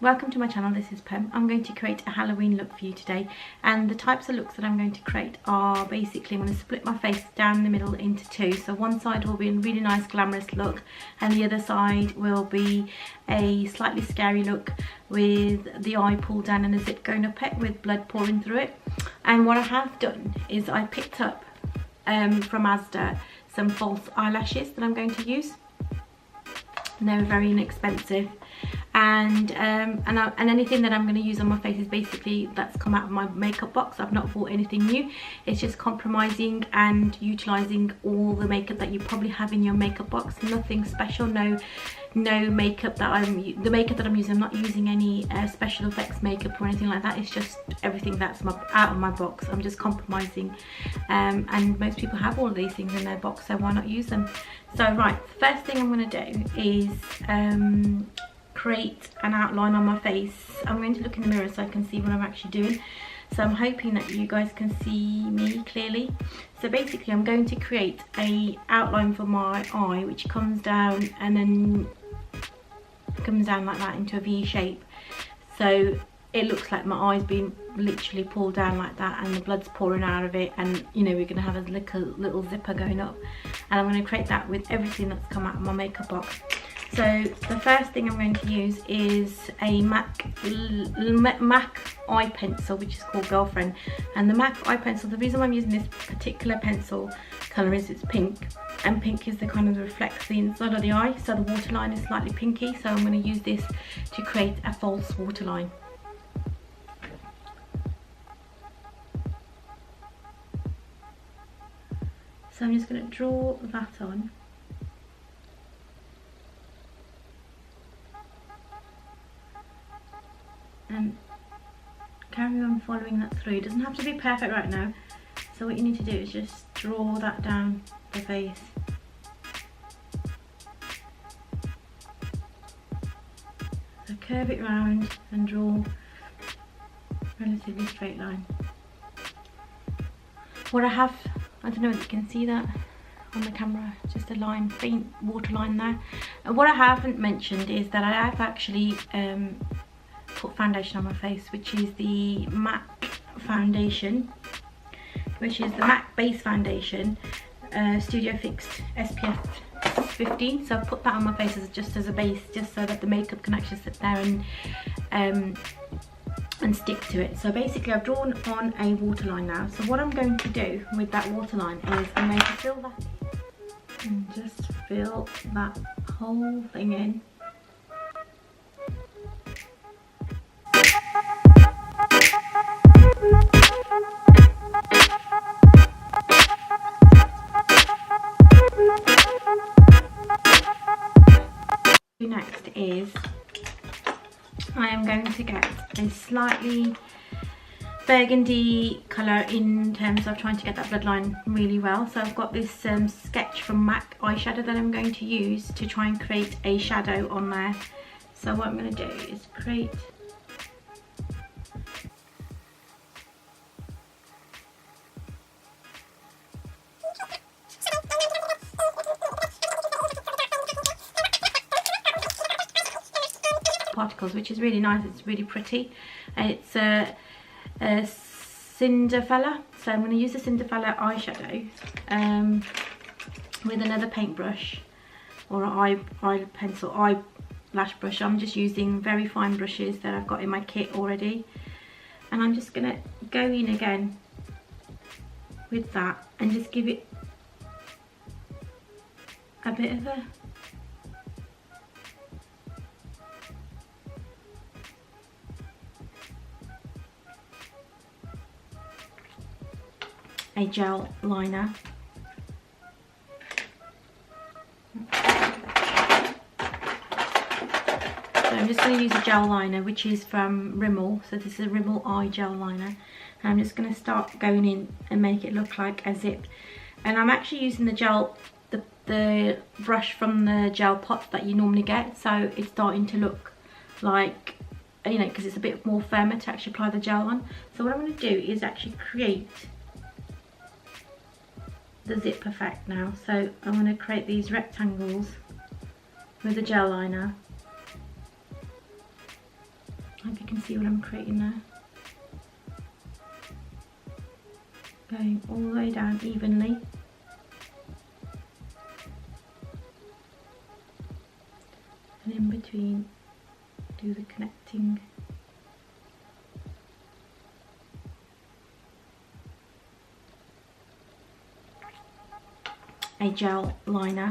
welcome to my channel. This is Pem. I'm going to create a Halloween look for you today, and the types of looks that I'm going to create are basically I'm going to split my face down the middle into two. So one side will be a really nice glamorous look and the other side will be a slightly scary look with the eye pulled down and a zip going up it with blood pouring through it. And what I have done is I picked up from Asda some false eyelashes that I'm going to use. And they're very inexpensive, and anything that I'm going to use on my face is basically that's come out of my makeup box. I've not bought anything new. It's just compromising and utilizing all the makeup that you probably have in your makeup box. Nothing special, no makeup that the makeup that I'm using, I'm not using any special effects makeup or anything like that. It's just everything that's out of my box. I'm just compromising, and most people have all of these things in their box, so why not use them? So right, the first thing I'm going to do is create an outline on my face. I'm going to look in the mirror so I can see what I'm actually doing. So I'm hoping that you guys can see me clearly. So basically I'm going to create a outline for my eye, which comes down and then comes down like that into a V shape. So it looks like my eye's been literally pulled down like that and the blood's pouring out of it, and you know we're going to have a little zipper going up, and I'm going to create that with everything that's come out of my makeup box. So the first thing I'm going to use is a MAC eye pencil, which is called Girlfriend. And the MAC eye pencil, the reason why I'm using this particular pencil colour is it's pink, and pink is the kind of reflects the inside of the eye, so the waterline is slightly pinky, so I'm going to use this to create a false waterline. So I'm just going to draw that on. And carry on following that through. It doesn't have to be perfect right now. So what you need to do is just draw that down the face. So curve it round and draw a relatively straight line. What I don't know if you can see that on the camera, just a line, faint waterline there. And what I haven't mentioned is that I have actually put foundation on my face, which is the MAC foundation, which is the MAC base foundation, Studio Fixed SPF 15. So I've put that on my face just as a base, just so that the makeup can actually sit there and stick to it. So basically I've drawn on a waterline now. So what I'm going to do with that waterline is I'm going to fill that and just fill that whole thing in. Next is I am going to get a slightly burgundy colour in terms of trying to get that bloodline really well. So I've got this sketch from MAC eyeshadow that I'm going to use to try and create a shadow on there. So what I'm going to do is create particles, which is really nice. It's really pretty. It's a Cinderfella, so I'm going to use the Cinderfella eyeshadow with another paintbrush or an eyelash brush. I'm just using very fine brushes that I've got in my kit already, and I'm just going to go in again with that and just give it a bit of a gel liner. So I'm just going to use a gel liner, which is from Rimmel. So this is a Rimmel eye gel liner, and I'm just going to start going in and make it look like a zip. And I'm actually using the gel, the brush from the gel pots that you normally get, so it's starting to look like, you know, because it's a bit more firmer to actually apply the gel on. So what I'm going to do is actually create the zip effect now. So I'm going to create these rectangles with the gel liner, I hope you can see what I'm creating there. Going all the way down evenly. And in between, do the connecting. A gel liner.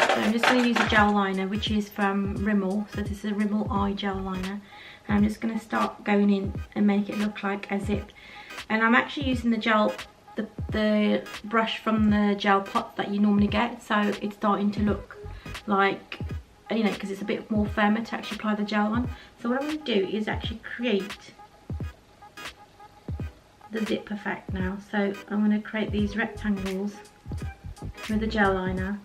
So I'm just going to use a gel liner, which is from Rimmel. So this is a Rimmel Eye Gel Liner. And I'm just going to start going in and make it look like a zip. And I'm actually using the gel, the brush from the gel pot that you normally get. So it's starting to look like, you know, because it's a bit more firmer to actually apply the gel on. So what I'm going to do is actually create the zip effect now. So I'm going to create these rectangles with the gel liner.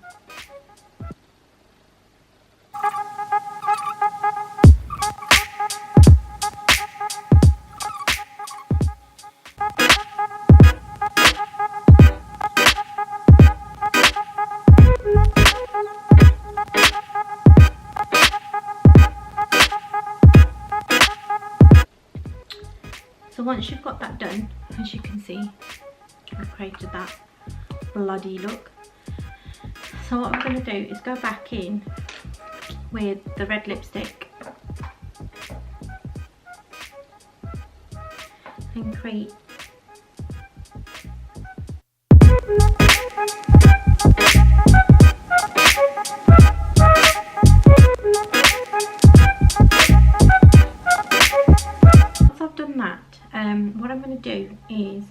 So once you've got that done, as you can see, I've created that bloody look. So what I'm going to do is go back in with the red lipstick and create what I'm going to do is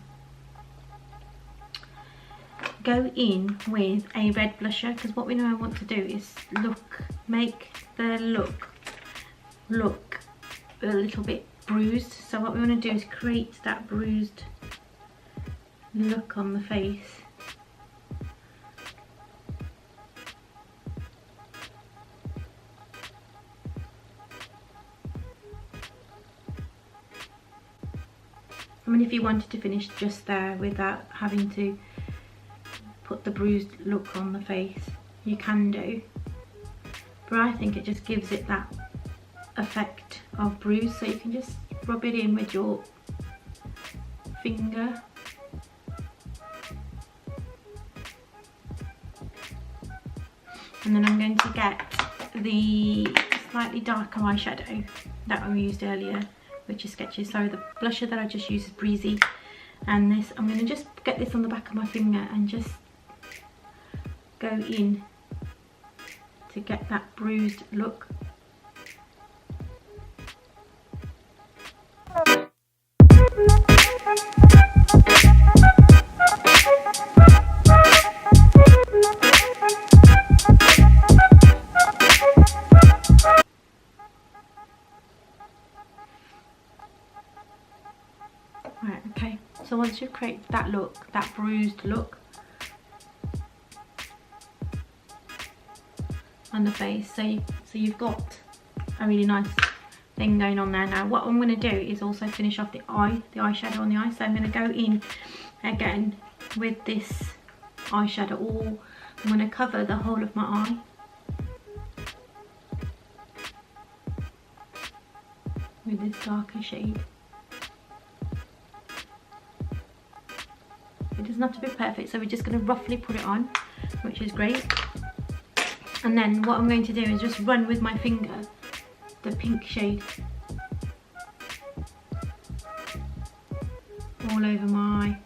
go in with a red blusher, because what we know I want to do is make the look a little bit bruised. So what we want to do is create that bruised look on the face. I mean, if you wanted to finish just there without having to put the bruised look on the face, you can do. But I think it just gives it that effect of bruise, so you can just rub it in with your finger. And then I'm going to get the slightly darker eyeshadow that we used earlier, which is Sketches. So the blusher that I just used is Breezy, and this, I'm going to just get this on the back of my finger and just go in to get that bruised look. Right, okay, so once you've created that look, that bruised look on the face, so you've got a really nice thing going on there. Now what I'm going to do is also finish off the eyeshadow on the eye. So I'm going to go in again with this eyeshadow, I'm going to cover the whole of my eye. With this darker shade. It doesn't have to be perfect, so we're just going to roughly put it on, which is great. And then what I'm going to do is just run with my finger the pink shade all over my eye.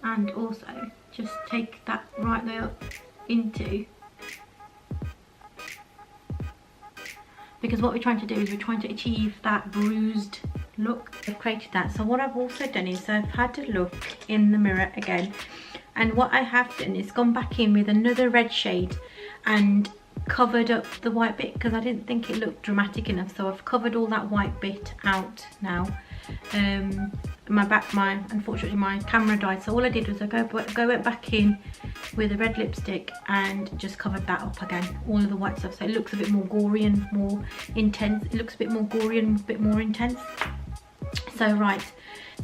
And also just take that right there up into, because what we're trying to do is we're trying to achieve that bruised look. I've created that. So what I've also done is I've had a look in the mirror again, and what I have done is gone back in with another red shade and covered up the white bit, because I didn't think it looked dramatic enough. So I've covered all that white bit out now. Unfortunately my camera died, so all I did was I went back in with a red lipstick and just covered that up again, all of the white stuff, so it looks a bit more gory and more intense. It looks a bit more gory and a bit more intense. So right,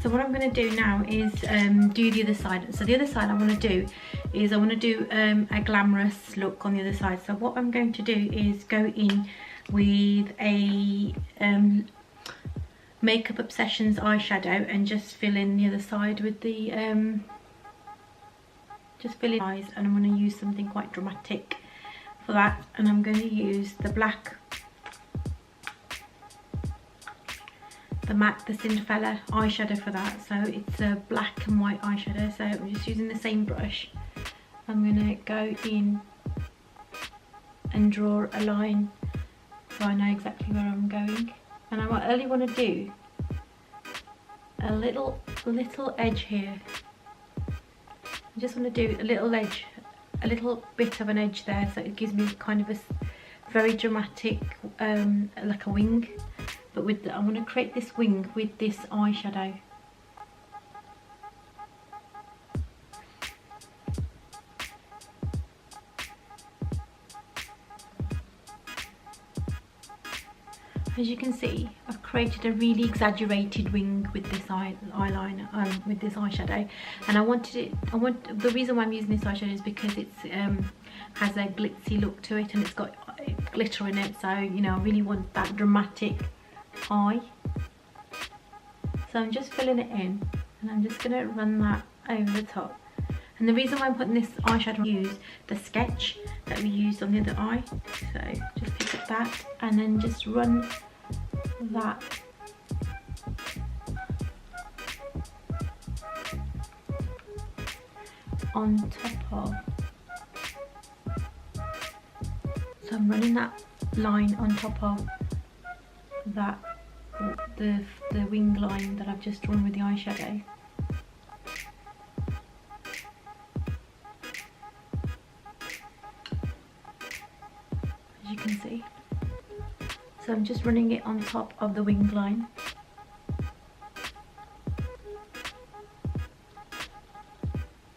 So what I'm going to do now is do the other side. So the other side I want to do is I want to do a glamorous look on the other side. So what I'm going to do is go in with a Makeup Obsessions eyeshadow and just fill in the other side with the just fill in eyes, and I'm going to use something quite dramatic for that, and I'm going to use the black, the MAC, the Cinderella eyeshadow for that. So it's a black and white eyeshadow, so I'm just using the same brush. I'm going to go in and draw a line so I know exactly where I'm going. And I only want to do a little edge here. I just want to do a little edge, a little bit of an edge there, so it gives me kind of a very dramatic, like a wing. But with I want to create this wing with this eyeshadow. As you can see, I've created a really exaggerated wing with this eyeliner, with this eyeshadow, and I wanted it. The reason why I'm using this eyeshadow is because it's has a glitzy look to it, and it's got glitter in it. So you know, I really want that dramatic eye. So I'm just filling it in, and I'm just gonna run that over the top. And the reason why I'm putting this eyeshadow, use the sketch that we used on the other eye. So just pick up that and then just run that on top of. So I'm running that line on top of that, the wing line that I've just drawn with the eyeshadow. You can see. So I'm just running it on top of the wing line.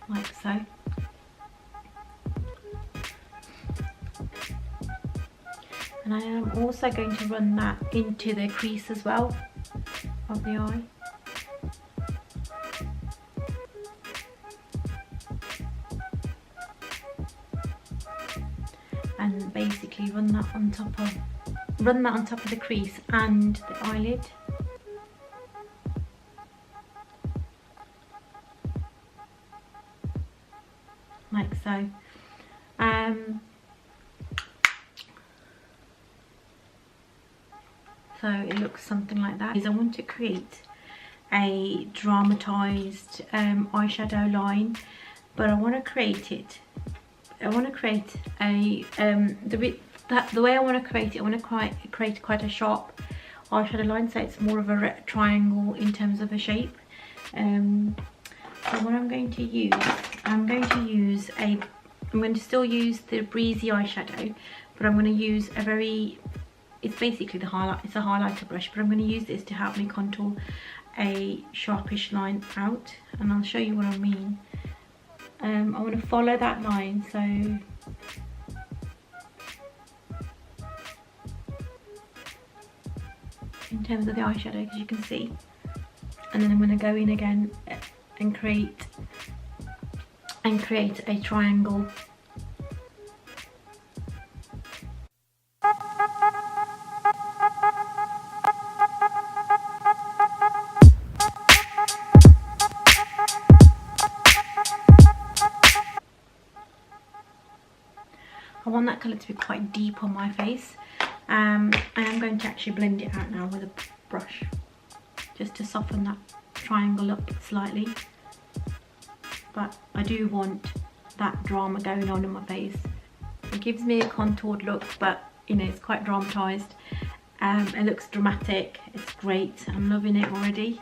Like so. And I am also going to run that into the crease as well of the eye. And basically run that on top of the crease and the eyelid. Like so. So it looks something like that. I want to create a dramatized eyeshadow line, but I want to create it. I want to create a the way I want to create it. I want to create quite a sharp eyeshadow line, so it's more of a triangle in terms of a shape. So what I'm going to use, I'm going to still use the Breezy eyeshadow, but I'm going to use a very, it's basically the highlight, it's a highlighter brush, but I'm going to use this to help me contour a sharpish line out, and I'll show you what I mean. I want to follow that line, so in terms of the eyeshadow, as you can see, and then I'm going to go in again and create a triangle. I want that colour to be quite deep on my face. I am going to actually blend it out now with a brush, just to soften that triangle up slightly. But I do want that drama going on in my face. It gives me a contoured look, but you know, it's quite dramatised. It looks dramatic, it's great, I'm loving it already.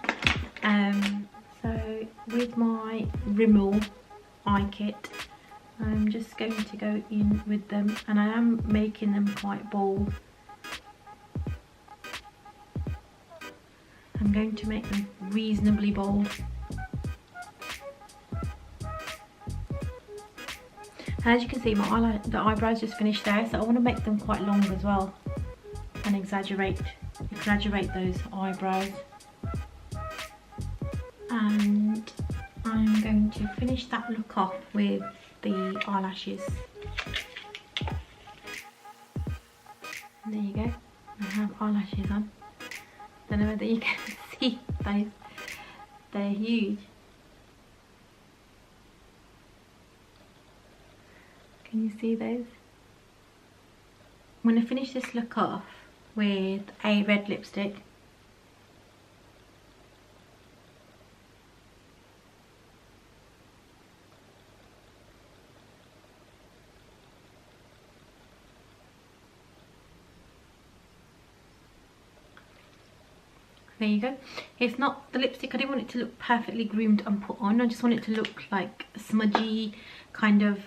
So with my Rimmel eye kit, I'm just going to go in with them, and I am making them quite bold. I'm going to make them reasonably bold. And as you can see, the eyebrows just finished there, so I want to make them quite long as well, and exaggerate those eyebrows. and I'm going to finish that look off with the eyelashes. There you go, I have eyelashes on. Don't know whether you can see those, they're huge. Can you see those? I'm going to finish this look off with a red lipstick. There you go. It's not the lipstick, I didn't want it to look perfectly groomed and put on. I just want it to look like a smudgy kind of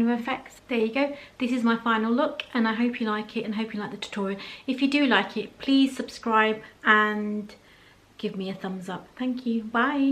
effect. There you go. This is my final look and I hope you like it and hope you like the tutorial. If you do like it, please subscribe and give me a thumbs up. Thank you. Bye.